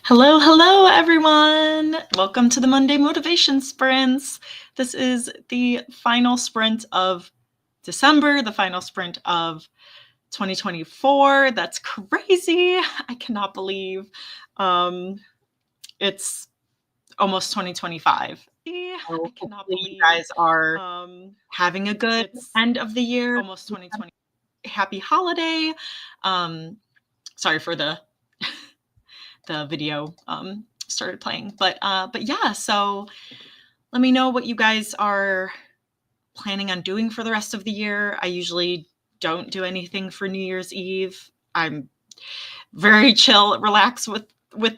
Hello, hello, everyone. Welcome to the Monday Motivation Sprints. This is the final sprint of December, the final sprint of 2024. That's crazy. I cannot believe it's almost 2025. I So cannot hopefully you believe guys are having a good it's end of the year. almost 2020. Happy holiday. Sorry for the video started playing, but yeah, so let me know what you guys are planning on doing for the rest of the year. I usually don't do anything for New Year's Eve. I'm very chill, relaxed with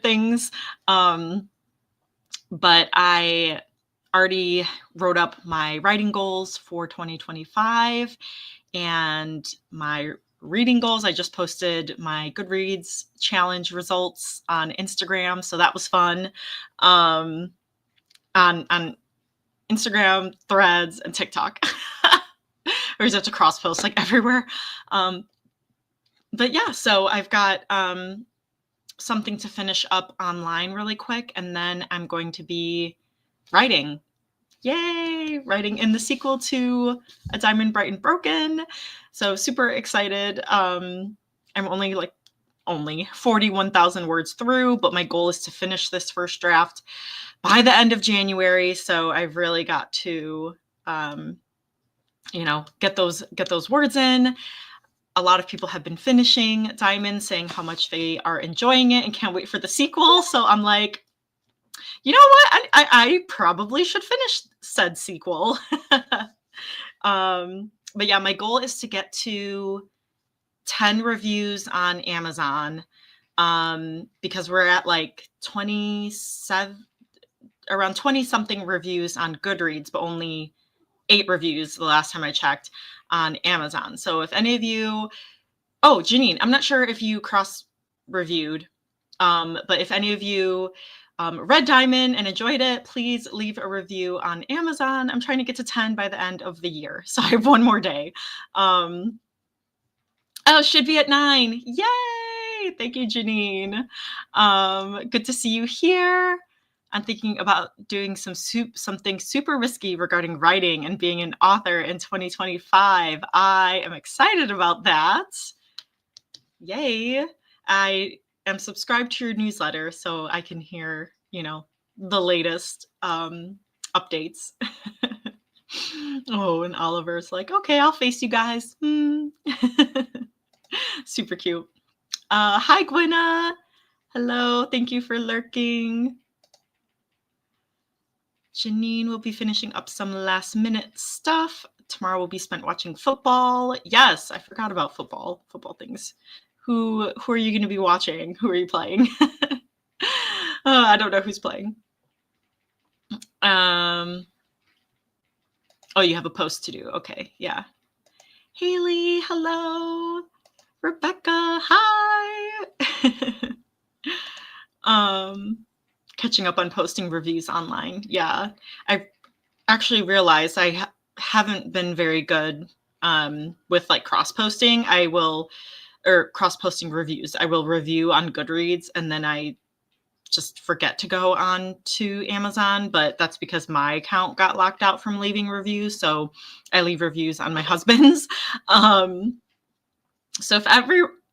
things. But I already wrote up my writing goals for 2025 and my reading goals. I just posted my Goodreads challenge results on Instagram, so that was fun. On Instagram, Threads, and TikTok. Or is it to cross post like everywhere? But yeah, so I've got something to finish up online really quick, and then I'm going to be writing. Yay! Writing in the sequel to A Diamond Bright and Broken. So super excited. I'm only 41,000 words through, but my goal is to finish this first draft by the end of January. So I've really got to, get those words in. A lot of people have been finishing Diamond, saying how much they are enjoying it and can't wait for the sequel. So I'm like, you know what? I probably should finish said sequel. But yeah, my goal is to get to 10 reviews on Amazon, because we're at like 27, around 20 something reviews on Goodreads, but only 8 reviews the last time I checked on Amazon. So if any of you, Janine, I'm not sure if you cross reviewed, but if any of you read Diamond and enjoyed it, please leave a review on Amazon. I'm trying to get to 10 by the end of the year, so I have one more day. Should be at 9. Yay! Thank you, Janine. Good to see you here. I'm thinking about doing something super risky regarding writing and being an author in 2025. I am excited about that. Yay. I am subscribed to your newsletter so I can hear, the latest updates. Oh, and Oliver's like, okay, I'll face you guys. Super cute. Hi, Gwenna. Hello. Thank you for lurking. Janine will be finishing up some last minute stuff. Tomorrow will be spent watching football. Yes, I forgot about football things. Who are you going to be watching? Who are you playing? I don't know who's playing. Oh, you have a post to do. Okay, yeah. Haley, hello. Rebecca, hi. Catching up on posting reviews online. Yeah, I actually realized I haven't been very good with like cross-posting. Cross-posting reviews. I will review on Goodreads and then I just forget to go on to Amazon, but that's because my account got locked out from leaving reviews. So I leave reviews on my husband's. So if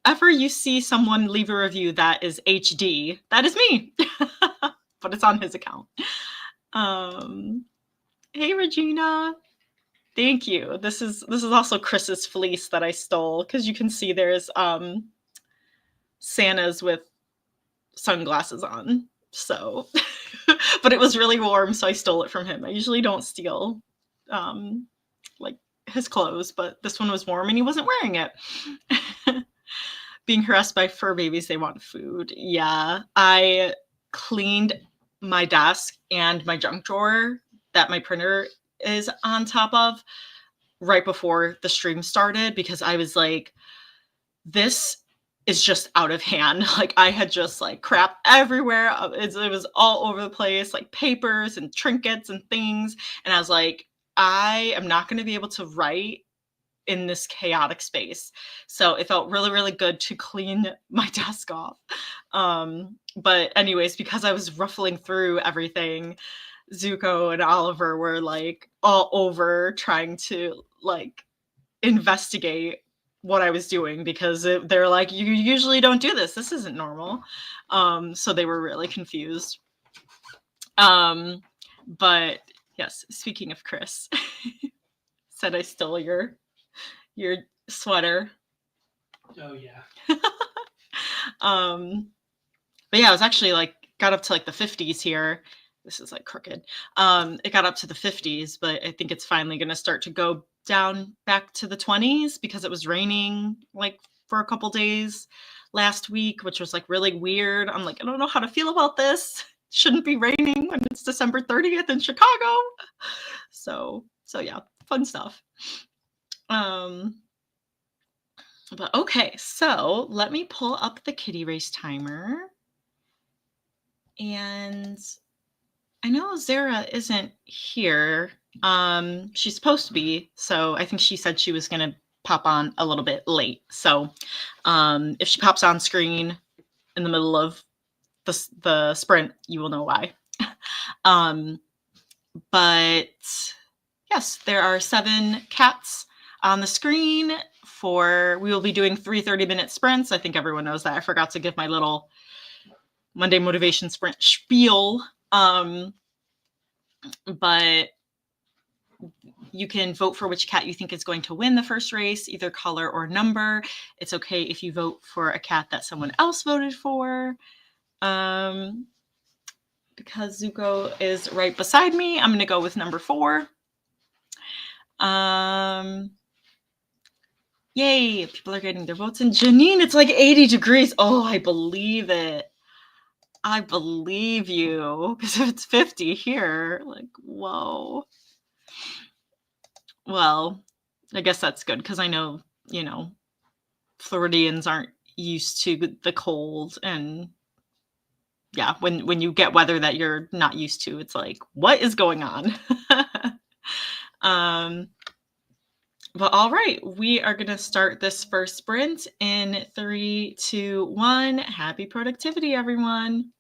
ever you see someone leave a review that is HD, that is me, but it's on his account. Hey, Regina. Thank you. This is also Chris's fleece that I stole, because you can see there's Santa's with sunglasses on. So, but it was really warm, so I stole it from him. I usually don't steal like his clothes, but this one was warm and he wasn't wearing it. Being harassed by fur babies, they want food. Yeah, I cleaned my desk and my junk drawer that my printer is on top of right before the stream started, because I was like, this is just out of hand. Like I had just like crap everywhere. It was all over the place, like papers and trinkets and things. And I was like, I am not going to be able to write in this chaotic space. So it felt really, really good to clean my desk off. But anyways, because I was ruffling through everything, Zuko and Oliver were like all over trying to like investigate what I was doing because they're like, you usually don't do this. This isn't normal. So they were really confused. But yes, speaking of Chris, said I stole your sweater. Oh yeah. But yeah, it was actually like got up to like the 50s here. This is like crooked. It got up to the 50s, but I think it's finally going to start to go down back to the 20s because it was raining like for a couple days last week, which was like really weird. I'm like, I don't know how to feel about this. Shouldn't be raining when it's December 30th in Chicago. So yeah, fun stuff. But okay, so let me pull up the kitty race timer. And I know Zara isn't here. She's supposed to be, so I think she said she was going to pop on a little bit late. So if she pops on screen in the middle of the sprint, you will know why. But yes, there are 7 cats on the screen we will be doing 3 30-minute sprints. I think everyone knows that. I forgot to give my little Monday motivation sprint spiel. But you can vote for which cat you think is going to win the first race, either color or number. It's okay if you vote for a cat that someone else voted for. Because Zuko is right beside me, I'm going to go with number 4. Yay, people are getting their votes. And Janine, it's like 80 degrees. Oh, I believe it. I believe you. Because if it's 50 here, like, whoa. Well, I guess that's good because I know, Floridians aren't used to the cold. And yeah, when you get weather that you're not used to, it's like, what is going on? But all right, we are going to start this first sprint in 3, 2, 1. Happy productivity, everyone.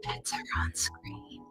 Pets are on screen.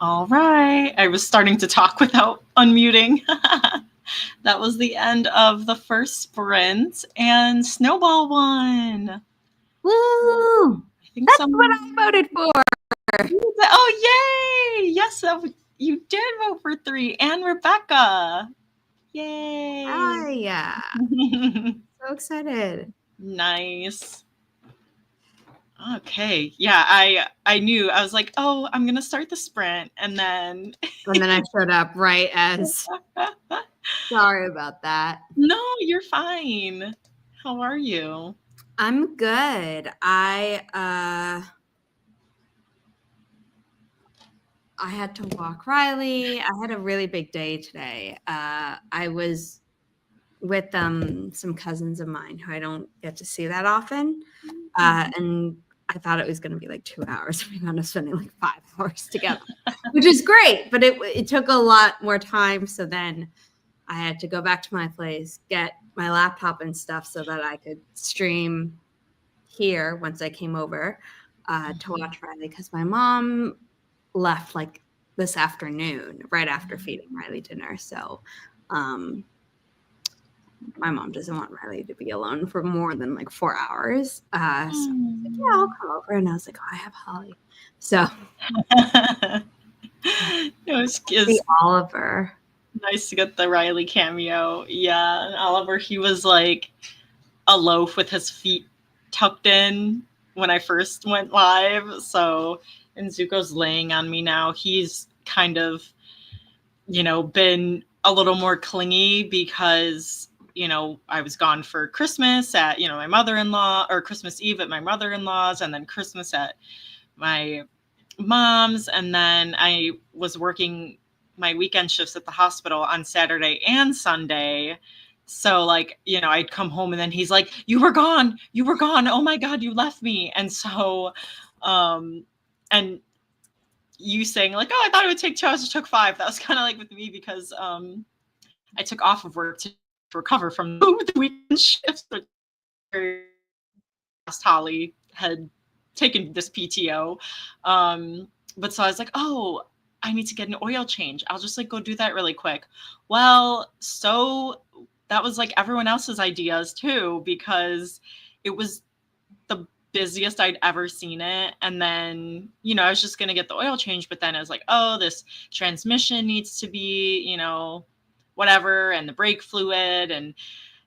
All right. I was starting to talk without unmuting. That was the end of the first sprint, and Snowball won. Woo! I think That's what I voted for. Oh, yay! Yes, you did vote for 3, and Rebecca. Yay! Oh, yeah. So excited. Nice. Okay. Yeah, I knew. I was like, oh, I'm gonna start the sprint, and then I showed up right as. Sorry about that. No, you're fine. How are you? I'm good. I had to walk Riley. I had a really big day today. I was with some cousins of mine who I don't get to see that often. And I thought it was going to be like 2 hours. We wound up spending like 5 hours together, which is great. But it took a lot more time. So then I had to go back to my place, get my laptop and stuff so that I could stream here once I came over to watch Riley, because my mom left like this afternoon right after feeding Riley dinner. So my mom doesn't want Riley to be alone for more than like 4 hours. So I was like, yeah, I'll come over. And I was like, oh, I have Holly. So it was Oliver. Nice to get the Riley cameo. Yeah, Oliver, he was like a loaf with his feet tucked in when I first went live. So, and Zuko's laying on me now. He's kind of, been a little more clingy because, I was gone for Christmas at, my mother-in-law, or Christmas Eve at my mother-in-law's, and then Christmas at my mom's. And then I was working my weekend shifts at the hospital on Saturday and Sunday. So like, I'd come home and then he's like, you were gone. Oh my God, you left me. And so, and you saying like, oh, I thought it would take 2 hours, it took 5. That was kind of like with me because I took off of work to recover from the weekend shifts. Holly had taken this PTO. But so I was like, oh, I need to get an oil change. I'll just like go do that really quick. Well, so that was like everyone else's ideas too, because it was the busiest I'd ever seen it. And then, I was just going to get the oil change, but then I was like, oh, this transmission needs to be, whatever, and the brake fluid, and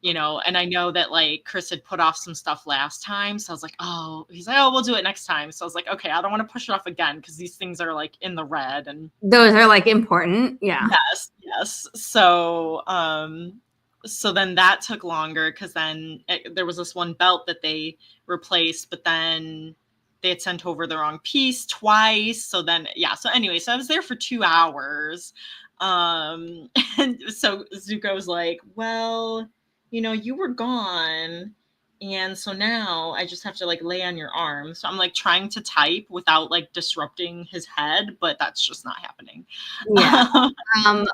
and I know that like Chris had put off some stuff last time. So I was like, oh, he's like, oh, we'll do it next time. So I was like, okay, I don't want to push it off again because these things are like in the red, and those are like important. Yeah. Yes. So, so then that took longer because then there was this one belt that they replaced, but then they had sent over the wrong piece twice. So then, so anyway, so I was there for 2 hours. And so Zuko's like, well, you were gone. And so now I just have to like lay on your arm. So I'm like trying to type without like disrupting his head, but that's just not happening. Yeah.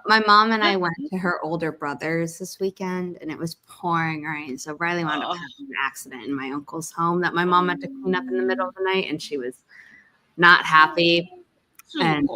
My mom and I went to her older brother's this weekend, and it was pouring rain. So Riley wound up having an accident in my uncle's home that my mom had to clean up in the middle of the night, and she was not happy. And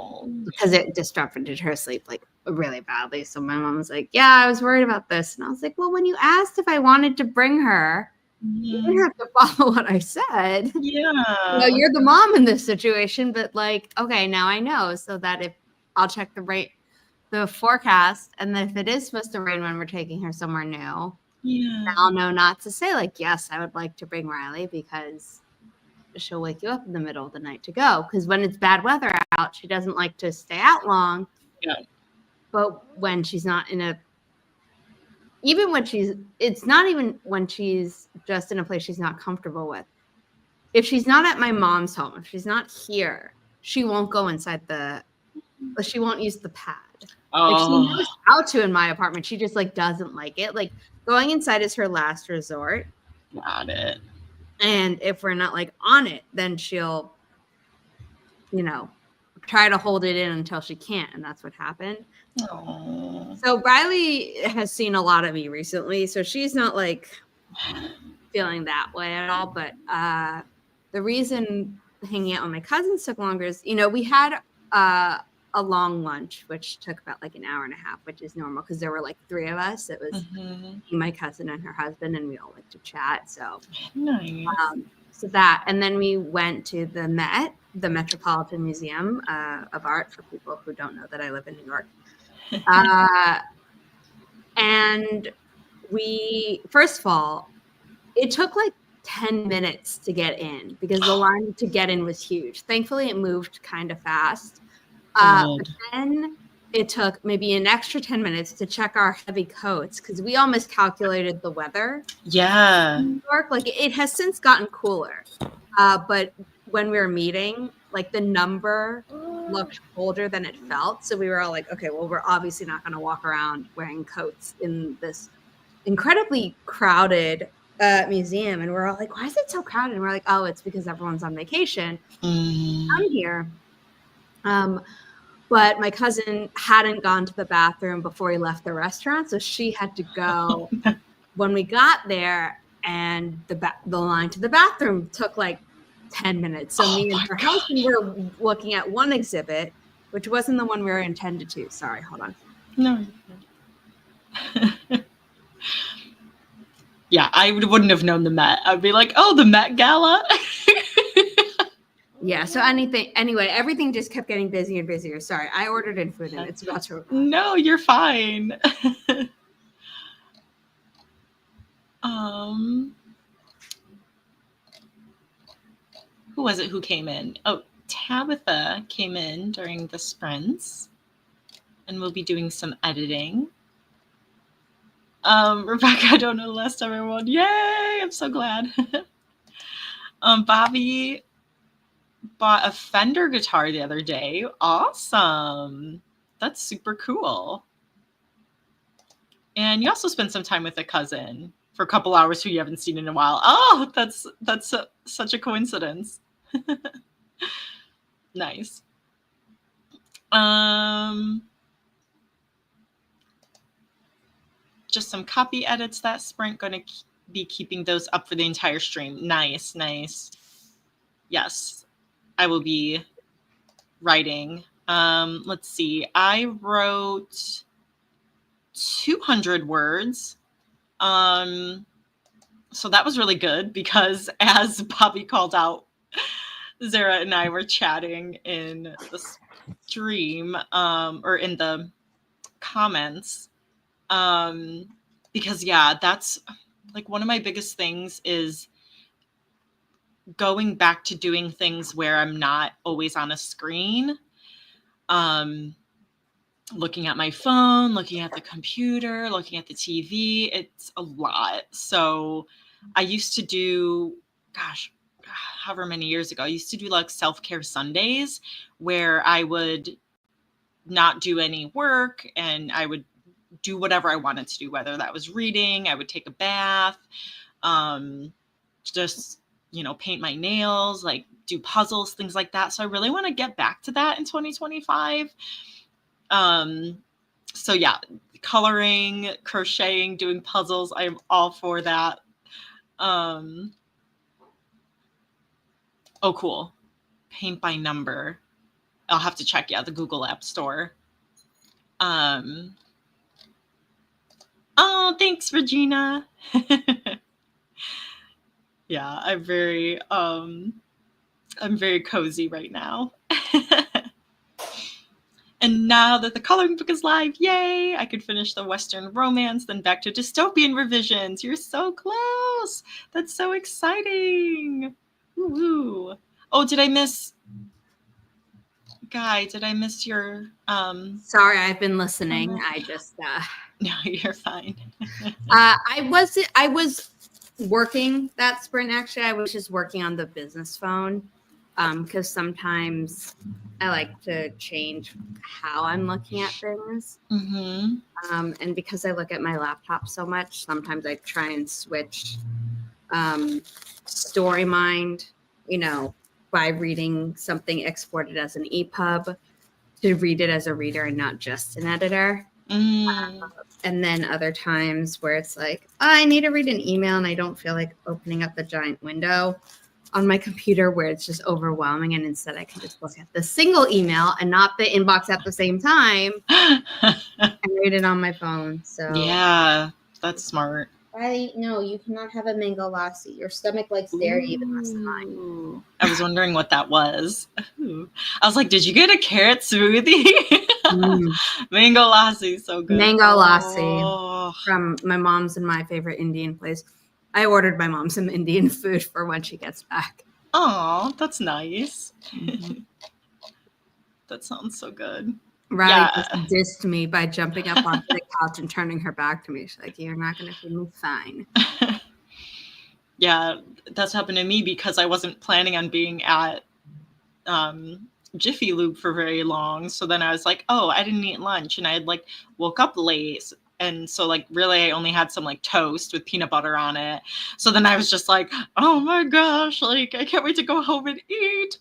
because it disrupted her sleep like really badly. So my mom was like, yeah, I was worried about this. And I was like, well, when you asked if I wanted to bring her, you didn't have to follow what I said. Yeah. You're the mom in this situation, but like, okay, now I know, so that if I'll check the forecast, and if it is supposed to rain when we're taking her somewhere new, I'll know not to say like, yes, I would like to bring Riley, because she'll wake you up in the middle of the night to go. Because when it's bad weather out, she doesn't like to stay out long. Yeah. But when she's not it's not even when she's just in a place she's not comfortable with. If she's not at my mom's home, if she's not here, she won't go inside she won't use the pad. Like, she knows how to in my apartment. She just like doesn't like it. Like, going inside is her last resort. Got it. And if we're not like on it, then she'll, try to hold it in until she can't. And that's what happened. Aww. So Riley has seen a lot of me recently. So she's not like feeling that way at all. But the reason hanging out with my cousins took longer is, we had a long lunch, which took about like an hour and a half, which is normal because there were like 3 of us. It was me, my cousin and her husband, and we all like to chat. So Nice. So that, and then we went to the Met, the Metropolitan Museum of Art, for people who don't know that I live in New York. And we, first of all, it took like 10 minutes to get in because the line to get in was huge. Thankfully, it moved kind of fast. But then it took maybe an extra 10 minutes to check our heavy coats because we all miscalculated the weather. Yeah. In New York, like it has since gotten cooler. But when we were meeting, like the number looked colder than it felt. So we were all like, okay, well, we're obviously not going to walk around wearing coats in this incredibly crowded museum. And we're all like, why is it so crowded? And we're like, oh, it's because everyone's on vacation. I'm here. But my cousin hadn't gone to the bathroom before he left the restaurant. So she had to go when we got there, and the line to the bathroom took like 10 minutes. So me and her husband were looking at one exhibit, which wasn't the one we were intended to. Sorry, hold on. No. Yeah, I wouldn't have known the Met. I'd be like, oh, the Met Gala. Yeah, so anyway, everything just kept getting busier and busier. Sorry, I ordered in food and it's about to arrive. No, you're fine. Who was it who came in? Oh, Tabitha came in during the sprints, and we'll be doing some editing. Rebecca, I don't know the last time everyone. Yay! I'm so glad. Bobby bought a Fender guitar the other day. Awesome. That's super cool. And you also spent some time with a cousin for a couple hours who you haven't seen in a while. Oh, that's such a coincidence. Nice. Just some copy edits that sprint. Going to be keeping those up for the entire stream. Nice. Yes, I will be writing. Let's see. I wrote 200 words. So that was really good because, as Bobby called out, Zara and I were chatting in the stream, or in the comments, because that's like one of my biggest things is going back to doing things where I'm not always on a screen, looking at my phone, looking at the computer, looking at the TV. It's a lot. So I used to do, however many years ago, I used to do like self-care Sundays where I would not do any work and I would do whatever I wanted to do, whether that was reading, I would take a bath, just, paint my nails, like do puzzles, things like that. So I really want to get back to that in 2025. So yeah, coloring, crocheting, doing puzzles, I'm all for that. Oh, cool. Paint by number. I'll have to check, the Google App Store. Oh, thanks, Regina. Yeah, I'm very cozy right now. And now that the coloring book is live, yay, I could finish the Western romance, then back to dystopian revisions. You're so close. That's so exciting. Woo-hoo. Oh, did I miss your Sorry, I've been listening. I just No, you're fine. I was working that sprint. Actually, I was just working on the business phone because sometimes I like to change how I'm looking at things. Mm-hmm. And because I look at my laptop so much, sometimes I try and switch StoryMind, by reading something exported as an EPUB to read it as a reader and not just an editor. And then other times where it's like, I need to read an email and I don't feel like opening up the giant window. on my computer where it's just overwhelming, and instead I can just look at the single email and not the inbox at the same time and read it on my phone. So Yeah, that's smart. Riley, no, you cannot have a mango lassi. Your stomach likes dairy even less than mine. Ooh. I was wondering what that was. Ooh. I was like, did you get a carrot smoothie? Mango lassi, so good. Mango lassi Oh. from my mom's and my favorite Indian place. I ordered my mom some Indian food for when she gets back. Oh, that's nice. Mm-hmm. That sounds so good. Riley just dissed me by jumping up onto the couch and turning her back to me. She's like, "You're not going to feed me fine." Yeah, that's happened to me because I wasn't planning on being at Jiffy Lube for very long. So then I was like, oh, I didn't eat lunch, and I had like woke up late. And so like really I only had some like toast with peanut butter on it. So then I was just like, oh my gosh, like I can't wait to go home and eat.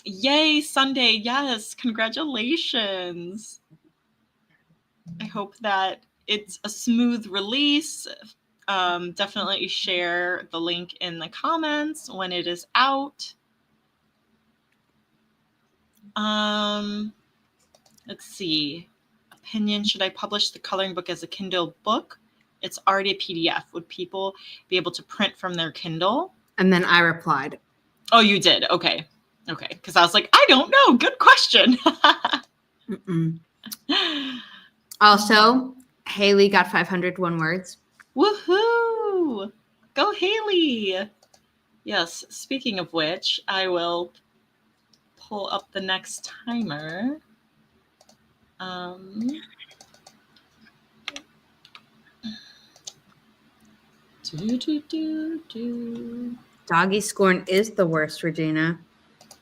Yay, Sunday. Yes, congratulations. I hope that it's a smooth release. Definitely share the link in the comments when it is out. Let's see. Opinion, should I publish the coloring book as a Kindle book? It's already a PDF. Would people be able to print from their Kindle? And then I replied. Oh, you did? Okay. Okay. Because I was like, I don't know. Good question. Also, Haley got 501 words. Woohoo! Go Haley! Yes, speaking of which, I will pull up the next timer. Doggy scorn is the worst, Regina.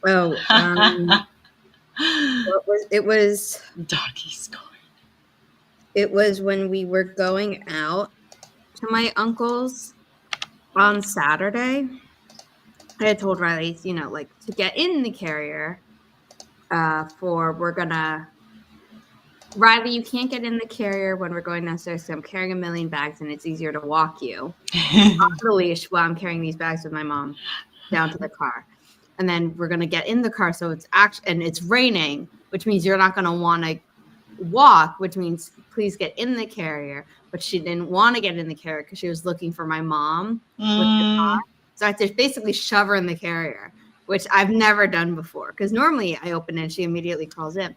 Oh, it was Doggy scorn. It was when we were going out to my uncle's on Saturday. I had told Riley, you know, like to get in the carrier Riley, you can't get in the carrier when we're going downstairs because I'm carrying a million bags and it's easier to walk you off the leash while I'm carrying these bags with my mom down to the car. And then we're going to get in the car. So it's raining, which means you're not going to want to walk, which means please get in the carrier. But she didn't want to get in the carrier because she was looking for my mom with the car. So I had to basically shove her in the carrier, which I've never done before. Because normally I open it and she immediately crawls in.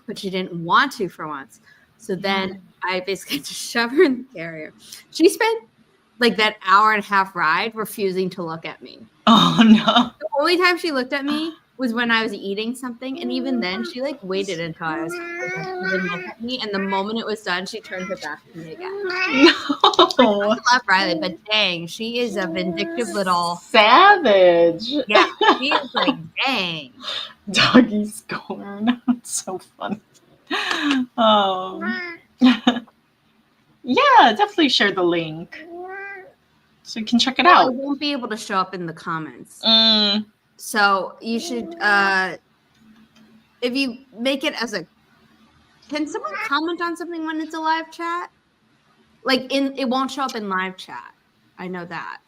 But she didn't want to for once. So then I basically had to shove her in the carrier. She spent like that hour and a half ride refusing to look at me. Oh, no. The only time she looked at me was when I was eating something. And even then, she like waited until I was done to look at me. And the moment it was done, she turned her back to me again. No. I love Riley, but dang, she is a vindictive little savage. Yeah, she is like, dang. Doggy scorn. That's so funny. Yeah, definitely share the link so you can check it out. It won't be able to show up in the comments. So you should, if you make it as can someone comment on something when it's a live chat? Like it won't show up in live chat. I know that.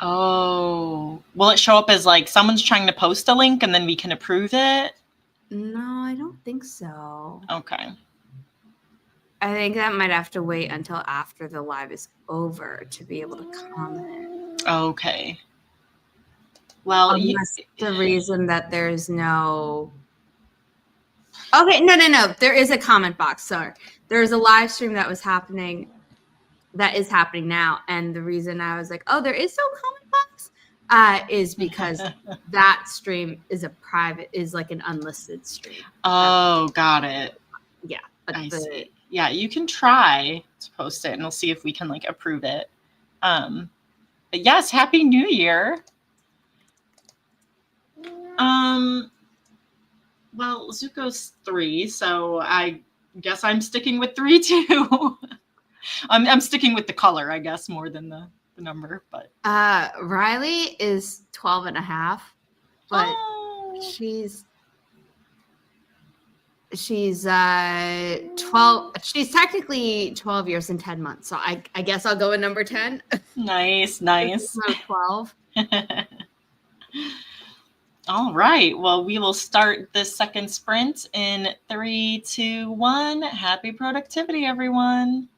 Oh, will it show up as like someone's trying to post a link and then we can approve it? No, I don't think so. Okay. I think that might have to wait until after the live is over to be able to comment. Okay. Well, the reason that there's no. Okay, no. There is a comment box. Sorry. There's a live stream that is happening now. And the reason I was like, oh, there is no comment box is because that stream is like an unlisted stream. Oh, got it. Yeah. I see. Yeah, you can try to post it and we'll see if we can like approve it. But yes, Happy New Year. Well, Zuko's 3, so I guess I'm sticking with 3 too. I'm sticking with the color, I guess, more than the number, but Riley is 12 and a half, but she's She's 12. She's technically 12 years and 10 months. So I guess I'll go with number 10. Nice. So 12. All right. Well, we will start this second sprint in 3, 2, 1. Happy productivity, everyone.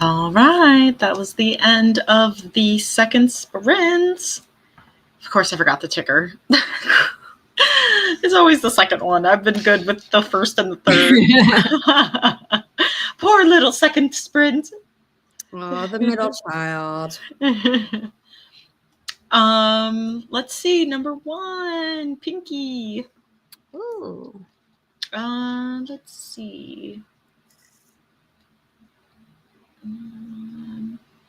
All right, that was the end of the second sprint. Of course, I forgot the ticker. It's always the second one. I've been good with the first and the third. Poor little second sprint. Oh, the middle child. Let's see. Number 1, Pinky. Ooh. Let's see.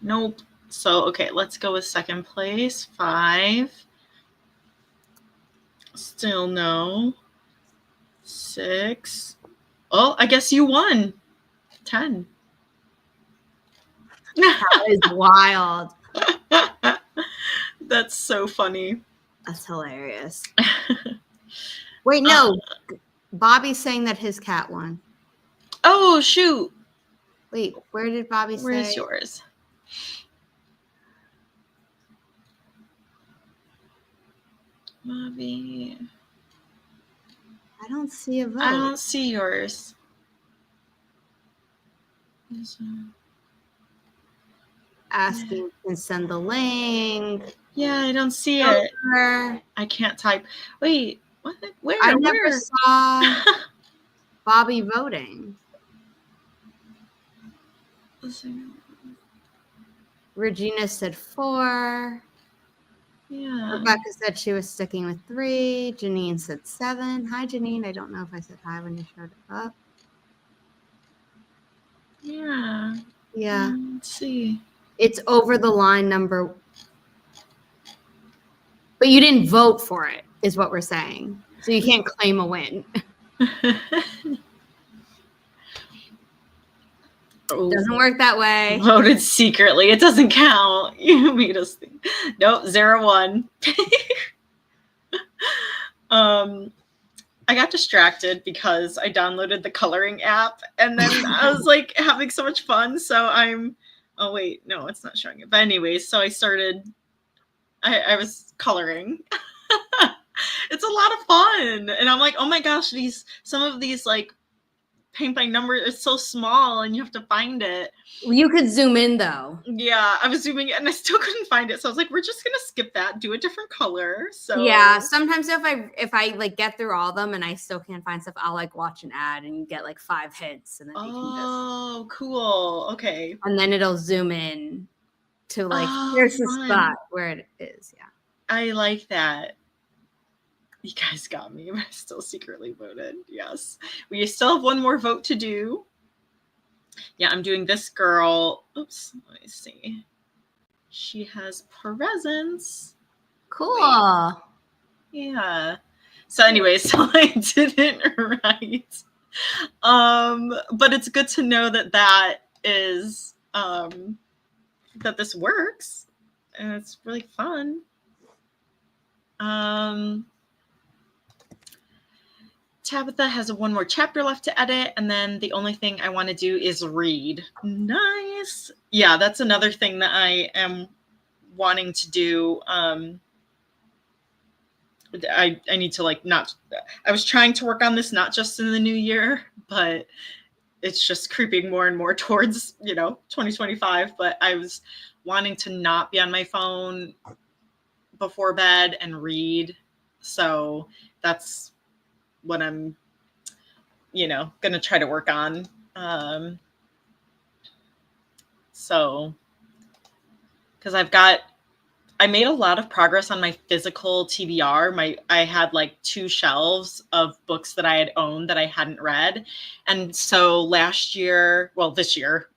Nope. So, okay, let's go with second place. 5. Still no. 6. Oh, I guess you won. 10. That is wild. That's so funny. That's hilarious. Wait, no. Bobby's saying that his cat won. Oh, shoot. Wait, where did Bobby say? Where's yours? Bobby. I don't see a vote. I don't see yours. Asking can send the link. Yeah, I don't see it. Where? I can't type. Wait, what? Where? I never Where? saw Bobby voting. Regina said 4. Yeah. Rebecca said she was sticking with 3. Janine said 7. Hi, Janine. I don't know if I said hi when you showed up. Yeah. Yeah. Let's see. It's over the line number. But you didn't vote for it, is what we're saying. So you can't claim a win. Doesn't work that way. Voted secretly. It doesn't count. You made us think. Nope, 0-1. I got distracted because I downloaded the coloring app and then I was like having so much fun. So oh wait, no, it's not showing it. But anyways, so I started, I was coloring. It's a lot of fun. And I'm like, oh my gosh, some of these like paint by number is so small and you have to find it. You could zoom in though. Yeah, I was zooming and I still couldn't find it. So I was like, we're just gonna skip that, do a different color. So yeah, sometimes if I like get through all of them and I still can't find stuff, I'll like watch an ad and you get like 5 hits and then you can just cool. Okay. And then it'll zoom in to like here's the spot where it is. Yeah. I like that. You guys got me, but I still secretly voted. Yes. We still have one more vote to do. Yeah, I'm doing this girl. Oops. Let me see. She has presents. Cool. Wait. Yeah. So anyway, so I didn't write. But it's good to know that is that this works. And it's really fun. Tabitha has one more chapter left to edit, and then the only thing I want to do is read. Nice. Yeah, that's another thing that I am wanting to do. I need to like I was trying to work on this not just in the new year, but it's just creeping more and more towards, 2025. But I was wanting to not be on my phone before bed and read. So that's what I'm, going to try to work on. So, because I made a lot of progress on my physical TBR. I had like 2 shelves of books that I had owned that I hadn't read. And so this year,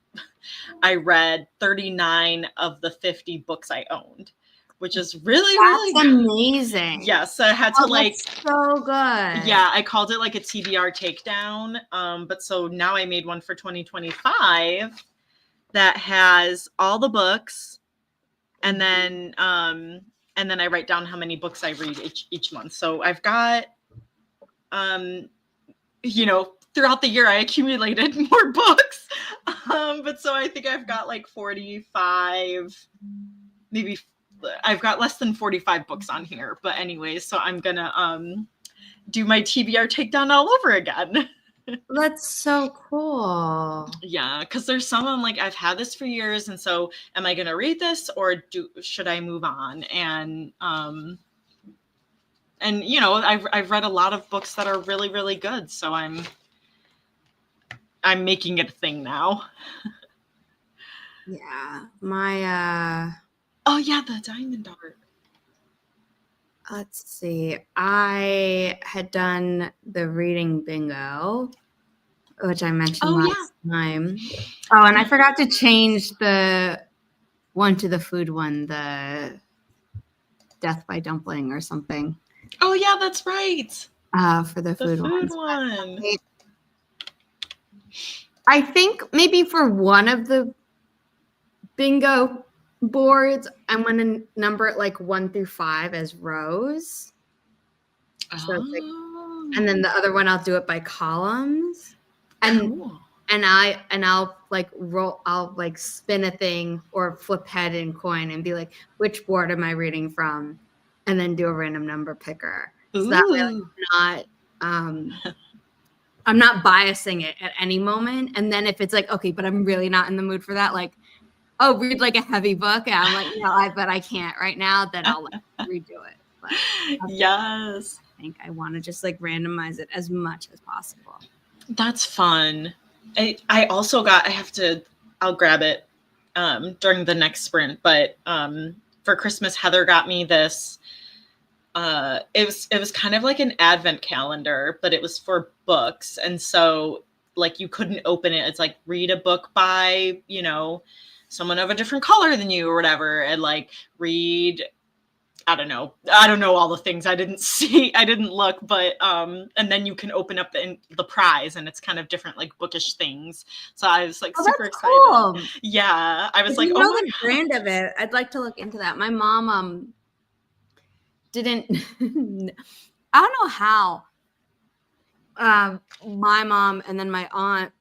I read 39 of the 50 books I owned, which is really amazing. Yes, I had to so good. Yeah, I called it like a TBR takedown. But so now I made one for 2025 that has all the books, and then I write down how many books I read each month. So I've got throughout the year I accumulated more books. But so I think I've got like 45, maybe I've got less than 45 books on here. But anyways, so I'm gonna do my TBR takedown all over again. That's so cool. Yeah, because there's some I'm like, I've had this for years, and so am I gonna read this or should I move on? And you know, I've read a lot of books that are really, really good, so I'm making it a thing now. Yeah. My Oh yeah, the Diamond Art. let's see. I had done the reading bingo, which I mentioned Oh yeah. last time. Oh, and I forgot to change the one to the food one, the Death by Dumpling or something. Oh yeah, that's right. For the The food food ones. one. I think maybe for one of the bingo boards, I'm going to number it like 1 through 5 as rows. So it's like, and then the other one I'll do it by columns. And Cool. and I'll like roll, I'll like spin a thing or flip head and coin and be like, which board am I reading from? And then do a random number picker. So that way like, I'm not biasing it at any moment. And then if it's like, okay, but I'm really not in the mood for that, like, oh, read like a heavy book. And I'm like, no, but I can't right now, then I'll like redo it. But yes. I think I want to just like randomize it as much as possible. That's fun. I also I'll grab it during the next sprint, but for Christmas, Heather got me this. It was kind of like an advent calendar, but it was for books. And so like you couldn't open it. It's like read a book by, you know, someone of a different color than you or whatever. And like read, I don't know all the things. I didn't look, but and then you can open up the prize and it's kind of different like bookish things. So I was like super excited. Cool. Yeah. I was if like, you oh know my the brand of it, I'd like to look into that. My mom didn't I don't know how. My mom and then my aunt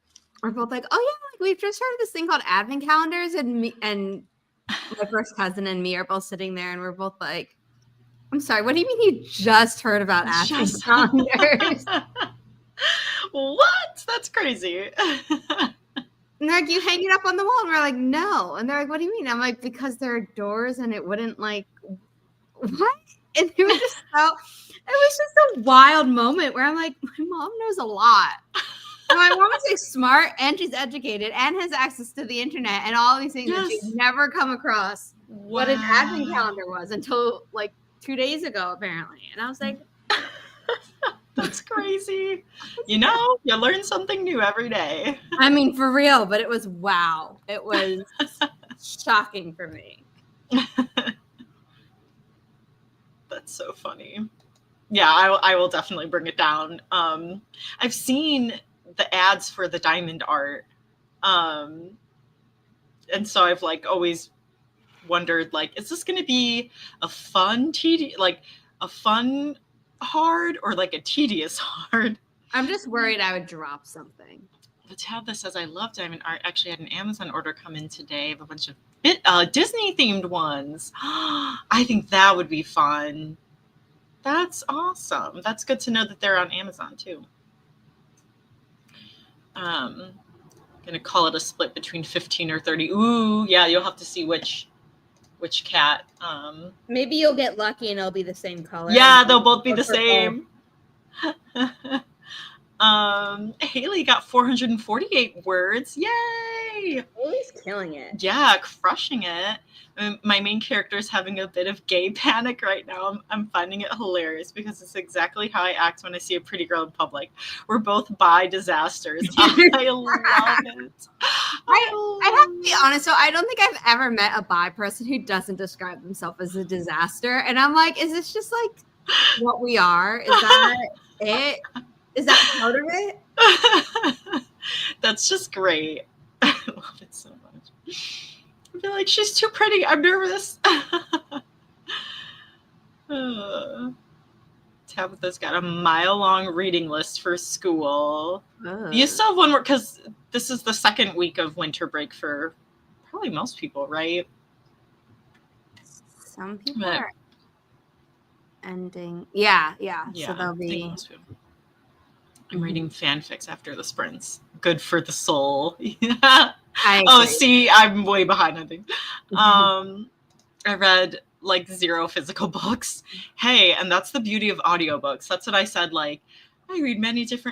are both like, oh yeah, like we've just heard of this thing called advent calendars, and me and my first cousin and me are both sitting there and we're both like, I'm sorry, what do you mean you just heard about advent calendars? What? That's crazy. And they're like, you hang it up on the wall? And we're like, no. And they're like, what do you mean? I'm like, because there are doors and it wouldn't like, what? And it was just a wild moment where I'm like, my mom knows a lot. And my mom is like smart and she's educated and has access to the internet and all these things that she's never come across what an advent calendar was until like 2 days ago, apparently. And I was like, that's crazy. You know, you learn something new every day. I mean, for real, but it was wow. It was shocking for me. That's so funny. Yeah, I will definitely bring it down. I've seen the ads for the diamond art. And so I've like always wondered, like, is this going to be a fun, hard or like a tedious hard? I'm just worried I would drop something. The tab that says I love diamond art actually had an Amazon order come in today of a bunch of Disney themed ones. I think that would be fun. That's awesome. That's good to know that they're on Amazon too. Gonna call it a split between 15 or 30. Ooh, yeah, you'll have to see which cat. Maybe you'll get lucky and it'll be the same color. Yeah, they'll both be the same. Haley got 448 words. Yay! Haley's killing it. Yeah, crushing it. My main character is having a bit of gay panic right now. I'm finding it hilarious because it's exactly how I act when I see a pretty girl in public. We're both bi disasters. I love it. I have to be honest, so I don't think I've ever met a bi person who doesn't describe themselves as a disaster. And I'm like, is this just like what we are? Is that it? Is that part of it? That's just great. I love it so much. I feel like she's too pretty. I'm nervous. Tabitha's got a mile-long reading list for school. You still have one more because this is the second week of winter break for probably most people, right? Some people are ending. Yeah. So they'll be. I'm reading fanfics after the sprints. Good for the soul. I Oh, agree. see, I'm way behind, I think. I read like 0 physical books. Hey, and that's the beauty of audiobooks. That's what I said. Like, I read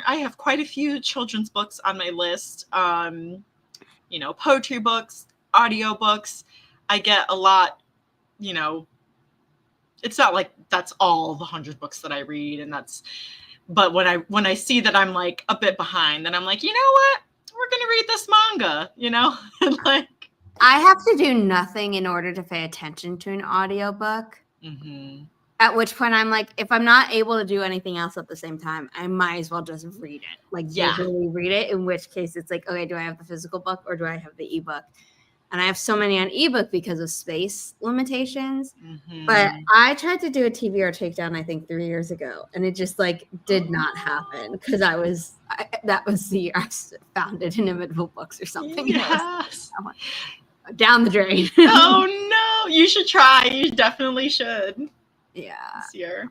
I have quite a few children's books on my list. You know, poetry books, audiobooks. I get a lot, you know, it's not like that's all the 100 books that I read, but when I see that I'm like a bit behind, then I'm like, you know what? We're gonna read this manga, you know? Like, I have to do nothing in order to pay attention to an audiobook. mm-hmm. At which point I'm like, if I'm not able to do anything else at the same time, I might as well just read it. Like visually read it. In which case it's like, okay, do I have the physical book or do I have the ebook? And I have so many on ebook because of space limitations. Mm-hmm. But I tried to do a TBR takedown, I think 3 years ago, and it just like did not happen because that was the year I founded Inimitable Books or something. Yes. Down the drain. Oh no, you should try. You definitely should. Yeah. This year.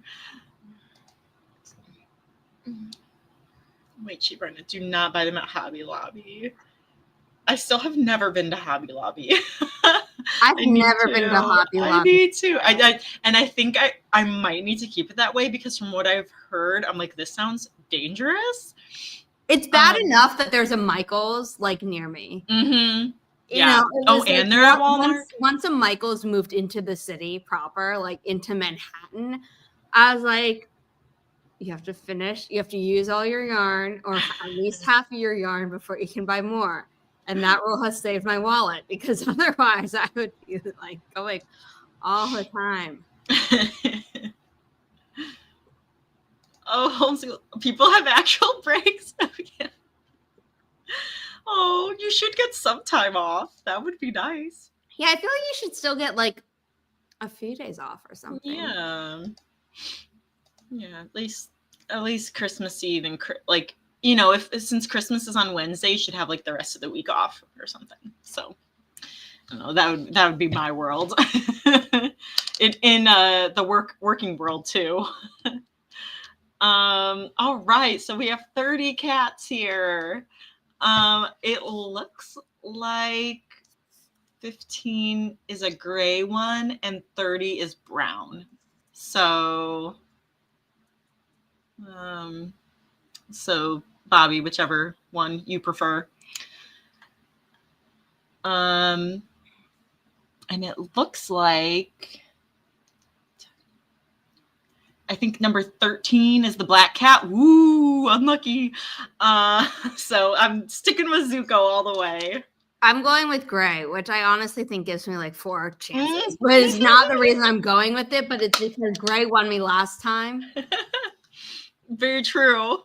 Wait, cheap Brenda, do not buy them at Hobby Lobby. I still have never been to Hobby Lobby. I've never been to Hobby Lobby. I need to. I think I might need to keep it that way because from what I've heard, I'm like, this sounds dangerous. It's bad enough that there's a Michael's like near me. Mm-hmm. You know, and they're at Walmart. Once a Michael's moved into the city proper, like into Manhattan, I was like, you have to use all your yarn or at least half of your yarn before you can buy more. And that rule has saved my wallet because otherwise I would be like going all the time. Oh, people have actual breaks. Oh, you should get some time off. That would be nice. Yeah, I feel like you should still get like a few days off or something. Yeah. Yeah, at least Christmas Eve and like, you know, if since Christmas is on Wednesday, you should have like the rest of the week off or something. So, I don't know, that would be my world. in the working world too. All right, so we have 30 cats here. It looks like 15 is a gray one and 30 is brown. So Bobby, whichever one you prefer. And it looks like I think number 13 is the black cat. Woo, unlucky. So I'm sticking with Zuko all the way. I'm going with gray, which I honestly think gives me like 4 chances. But it's not the reason I'm going with it, but it's because gray won me last time. Very true.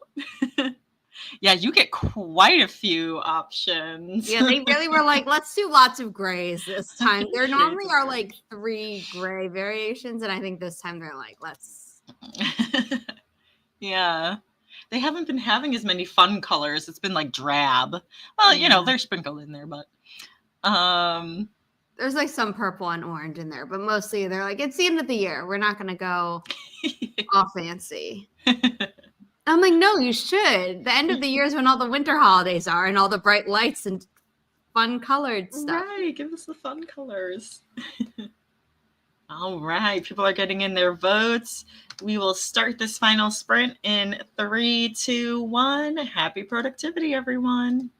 Yeah, you get quite a few options. Yeah, they really were like, let's do lots of grays this time. There normally are like 3 gray variations, and I think this time they're like, let's. Yeah. They haven't been having as many fun colors. It's been like drab. Well, you know, they're sprinkled in there, but there's like some purple and orange in there, but mostly they're like, it's the end of the year. We're not gonna go all fancy. I'm like, no, you should. The end of the year is when all the winter holidays are and all the bright lights and fun colored stuff. Right, give us the fun colors. All right, people are getting in their votes. We will start this final sprint in 3, 2, 1. Happy productivity, everyone.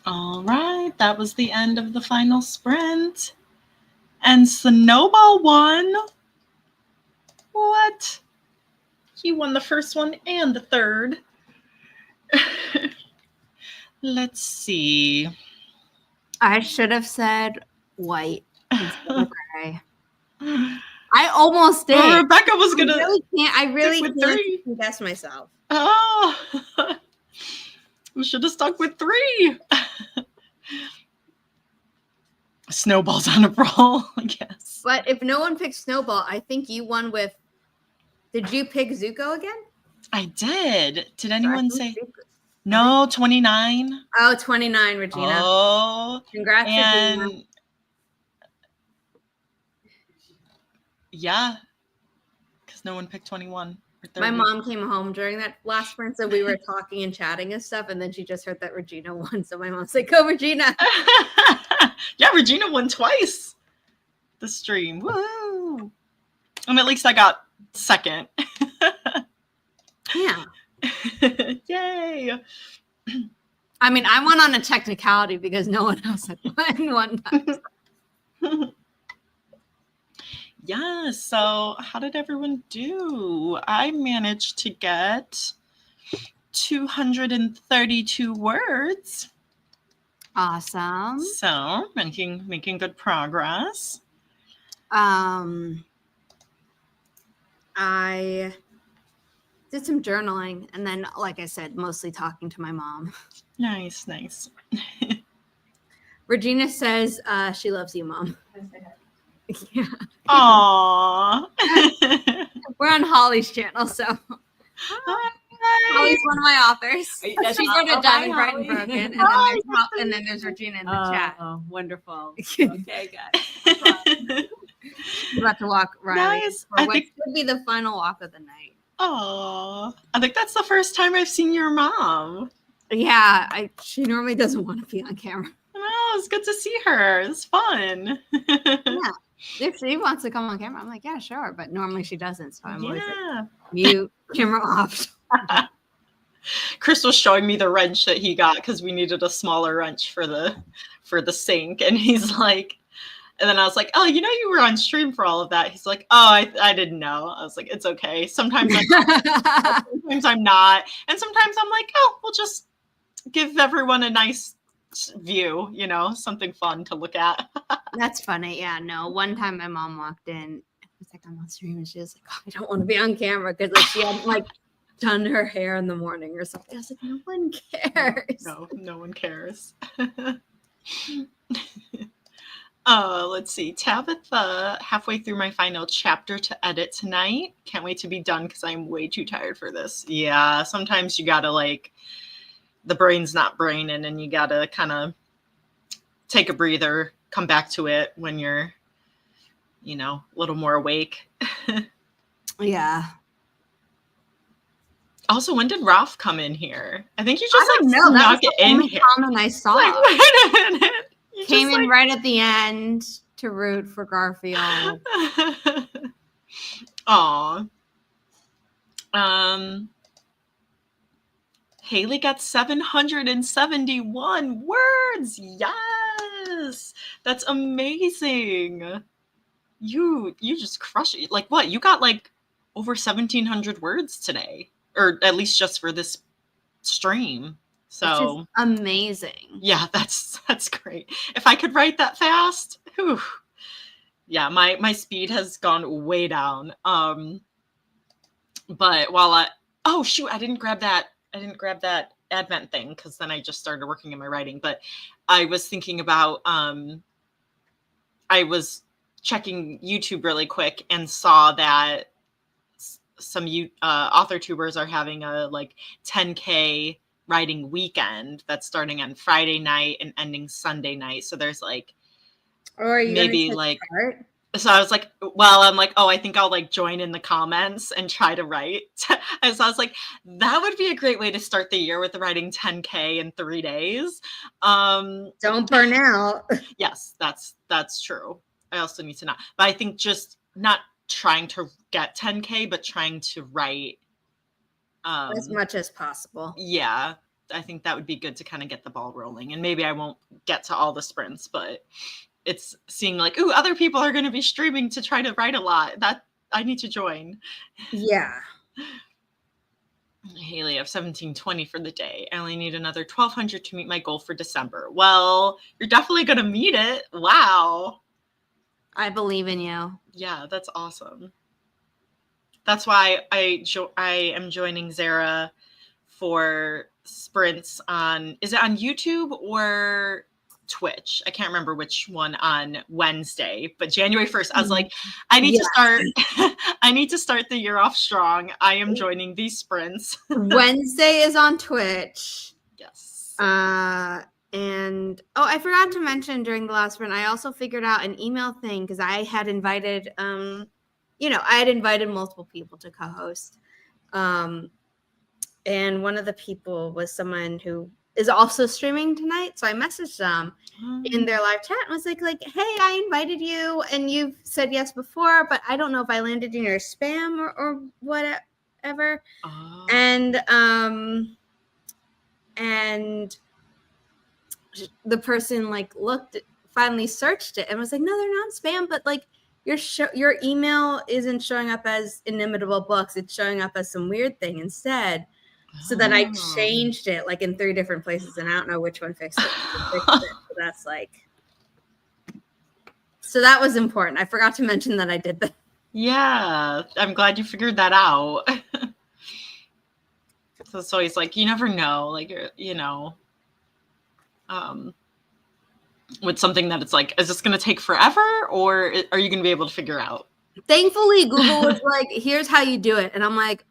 All right, that was the end of the final sprint. And Snowball won. What? He won the first one and the third. Let's see. I should have said white instead of gray. I almost did. Well, Rebecca was gonna. I really with can't three. guess myself. Oh, we should have stuck with 3. Snowball's on a roll, I guess. But if no one picked Snowball, I think you won with. Did you pick Zuko again? I did. Did anyone So say? No, 29. Oh, 29, Regina. Oh, congrats, and Regina. Yeah, because no one picked 21 or 30. My mom came home during that last sprint, so we were talking and chatting and stuff, and then she just heard that Regina won. So my mom's like, "Go, Regina!" Yeah, Regina won twice. The stream, woo! And at least I got second. Yeah. Yay! I mean, I won on a technicality because no one else had won one time. Yeah, so how did everyone do? I managed to get 232 words. Awesome. So making good progress. I did some journaling, and then, like I said, mostly talking to my mom. Nice. Regina says she loves you, Mom. Yeah. Aww. We're on Holly's channel, so Holly's one of my authors. She wrote a Diamond Bright and Broken, and then there's Regina in the chat. Oh, wonderful. Okay, guys. We're about to walk Riley Nice. for what should be the final walk of the night. Aww. I think that's the first time I've seen your mom. Yeah, she normally doesn't want to be on camera. Oh, it's good to see her. It's fun. Yeah. If she wants to come on camera, I'm like, yeah, sure. But normally she doesn't. So I'm always like, mute, camera off. Chris was showing me the wrench that he got because we needed a smaller wrench for the sink. And he's like, and then I was like, oh, you know, you were on stream for all of that. He's like, oh, I didn't know. I was like, it's okay. Sometimes sometimes I'm not. And sometimes I'm like, oh, we'll just give everyone a nice view, you know, something fun to look at. That's funny. Yeah, no. One time my mom walked in and was like, I'm on stream, and she was like, oh, I don't want to be on camera because like she had like done her hair in the morning or something. I was like, no one cares. No one cares. Let's see. Tabitha, halfway through my final chapter to edit tonight. Can't wait to be done because I'm way too tired for this. Yeah, sometimes you gotta like, the brain's not braining and you gotta kind of take a breather, come back to it when you're, you know, a little more awake. Yeah. Also, when did Ralph come in here? I think you just like know. snuck That was it the in only here. comment I saw. Like, wait a minute. You Came just, in like... right at the end to root for Garfield. Aw. Haley got 771 words. Yes. That's amazing. You just crushed it. Like what? You got like over 1,700 words today, or at least just for this stream. So amazing. Yeah, that's great. If I could write that fast, whew. Yeah, my speed has gone way down. But while oh shoot, I didn't grab that Advent thing because then I just started working in my writing. But I was thinking about I was checking YouTube really quick and saw that some author tubers are having a like 10K writing weekend that's starting on Friday night and ending Sunday night. So there's like maybe like start? So I was like, well, I'm like, oh, I think I'll like join in the comments and try to write. And so I was like, that would be a great way to start the year with writing 10K in 3 days. Don't burn out. Yes, that's true. I also need to not, but I think just not trying to get 10K, but trying to write as much as possible. Yeah. I think that would be good to kind of get the ball rolling. And maybe I won't get to all the sprints, but it's seeing like, ooh, other people are going to be streaming to try to write a lot. That I need to join. Yeah. Haley, I have 1720 for the day. I only need another 1200 to meet my goal for December. Well, you're definitely going to meet it. Wow. I believe in you. Yeah, that's awesome. That's why I am joining Zara for sprints on, is it on YouTube or Twitch? I can't remember which one, on Wednesday, but January 1st, I was like, I need to start, I need to start the year off strong. I am joining these sprints. Wednesday is on Twitch. Yes. And I forgot to mention during the last sprint, I also figured out an email thing because I had invited, I had invited multiple people to co-host. And one of the people was someone who is also streaming tonight. So I messaged them in their live chat and was like, hey, I invited you and you've said yes before, but I don't know if I landed in your spam or whatever. Oh. And the person like finally searched it and was like, no, they're not spam, but like your email isn't showing up as Inimitable Books. It's showing up as some weird thing instead. So then I changed it like in 3 different places and I don't know which one fixed it. So that's like, so that was important. I forgot to mention that I did that. Yeah, I'm glad you figured that out. So it's always like, you never know, like, with something that it's like, is this going to take forever or are you going to be able to figure out? Thankfully, Google was like, here's how you do it. And I'm like,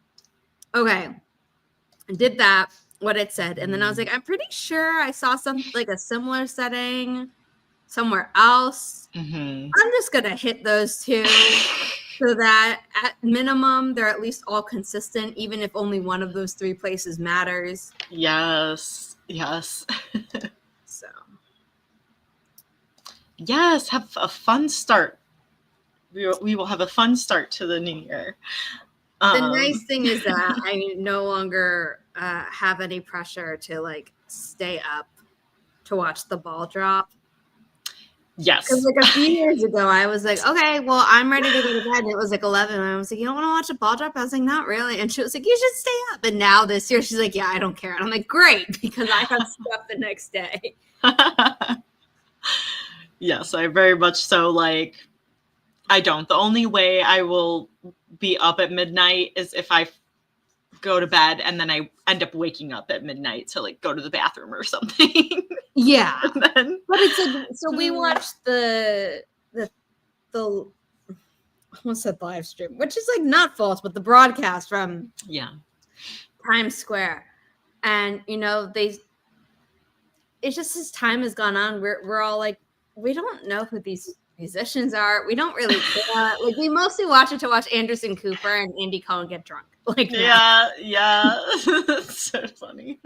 okay, I did that, what it said. And then I was like, I'm pretty sure I saw something like a similar setting somewhere else. Mm-hmm. I'm just going to hit those 2 so that at minimum, they're at least all consistent, even if only one of those 3 places matters. Yes. Yes. So. Yes. Have a fun start. We will have a fun start to the new year. The nice thing is that I no longer have any pressure to like stay up to watch the ball drop. Yes. Because like a few years ago, I was like, okay, well, I'm ready to go to bed. And it was like 11. And I was like, you don't want to watch a ball drop? I was like, not really. And she was like, you should stay up. And now this year, she's like, yeah, I don't care. And I'm like, great, because I have stuff the next day. Yes, I very much so like, I don't. The only way I will be up at midnight is if I go to bed and then I end up waking up at midnight to like go to the bathroom or something. Yeah. Then, but it's like, so we watched the I almost said live stream, which is like not false, but the broadcast from Times Square. And, it's just as time has gone on, we're all like, we don't know who these musicians are. We don't really care. Like, we mostly watch it to watch Anderson Cooper and Andy Cohen get drunk. Like, yeah. That's so funny.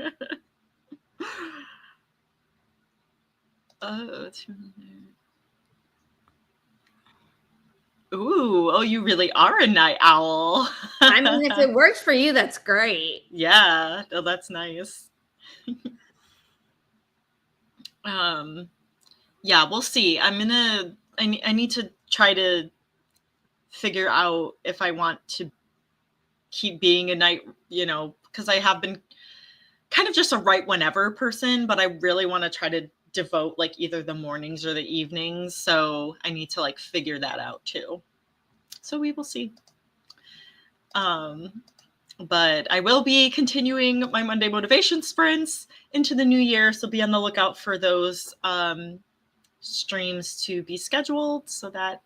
Oh, you really are a night owl. I mean, if it works for you, that's great. Yeah, that's nice. Yeah, we'll see. I need to try to figure out if I want to keep being a night, because I have been kind of just a write whenever person, but I really want to try to devote like either the mornings or the evenings. So I need to like figure that out too. So we will see. But I will be continuing my Monday motivation sprints into the new year. So be on the lookout for those streams to be scheduled so that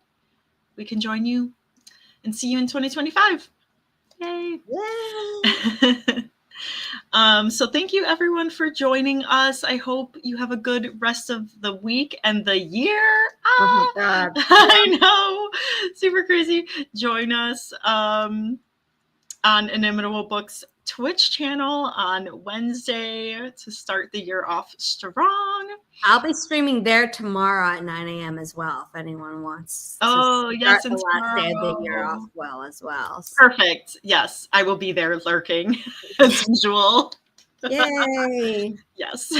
we can join you and see you in 2025. Yay. Yay. So thank you everyone for joining us. I hope you have a good rest of the week and the year. Oh my God. I know. Super crazy. Join us on Inimitable Books Twitch channel on Wednesday to start the year off strong. I'll be streaming there tomorrow at 9 a.m. as well, if anyone wants to Yes, start the last day of the year off well as well. So. Perfect. Yes, I will be there lurking as usual. Yay. Yes.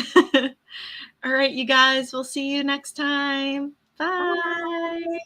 All right, you guys, we'll see you next time. Bye. Bye.